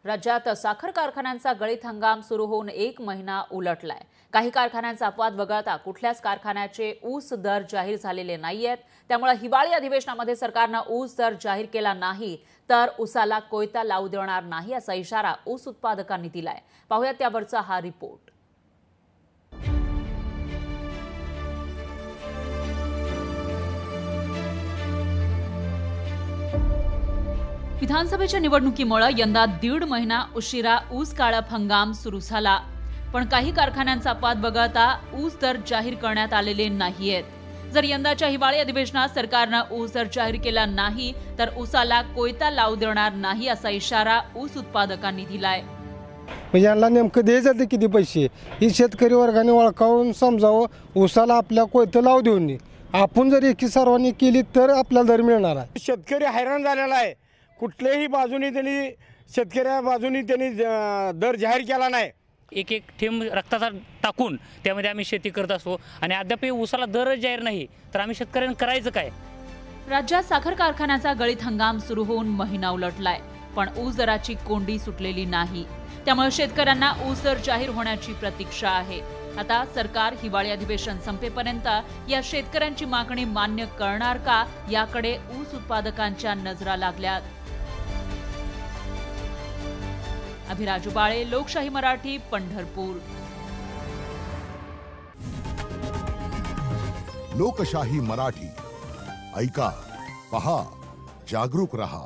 राज्यात साखर कारखान्यांचा गळीत हंगाम सुरू होऊन 1 महिना उलटलाय। काही कारखान्यांचा अपवाद वगळता कुठल्याच कारखान्याचे ऊस दर जाहीर झालेले नाहीयेत। त्यामुळे हिवाळी अधिवेशनामध्ये सरकारने ऊस दर जाहीर केला नाही तर ऊसाला कोयता लावू देणार नाही असा इशारा ऊस उत्पादकांनी दिलाय। पाहूयात त्यावरचा हा रिपोर्ट। विधानसभेच्या निवडणुकीमुळे यंदा 1.5 महिना उशिरा ऊस काळप हंगाम सुरू झाला, पण काही कारखान्यांचा अपवाद वगळता ऊस दर जाहीर करण्यात आलेले नाहीयेत। जर यंदाच्या हिवाळी अधिवेशनात सरकारने ऊस दर जाहीर केला नाही तर ऊसाला कोयता लावू देणार नाही असा इशारा ऊस उत्पादकांनी दिलाय। म्हणजे यांना नेमकं द्यायचं ते किती पैसे ही शेतकरी वर्गाने ओळखावून समजावं, ऊसाला आपल्या कोयतं लावू देऊ नये। आपण जर एकी सर्वांनी केली तर आपल्याला दर मिळणार आहे। शेतकरी हैराण झालेला आहे। कुठल्याही बाजूनी त्यांनी शेतकऱ्या बाजूनी त्यांनी दर जाहीर केला नाही। एक थेंब रक्ताचा टाकून त्यामध्ये आम्ही शेती करत असतो आणि अद्याप ऊसाला दर जाहीर नाही तर आम्ही शेतकऱ्यांना करायचं काय? राज्यात साखर कारखान्याचा गळीत हंगाम सुरू होऊन महिना उलटलाय, पण ऊस दराची कोंडी सुटलेली नाही। त्यामुळे शेतकऱ्यांना ऊस दर जाहीर होण्याची प्रतीक्षा आहे। आता सरकार हिवाळी अधिवेशन संपेपर्यंत या शेतकऱ्यांची मागणी मान्य करणार का याकडे ऊस उत्पादकांच्या नजरा लागल्यात। अभिराजू बाळे, लोकशाही मराठी, पंढरपूर। लोकशाही मराठी ऐका, पहा, जागरूक रहा।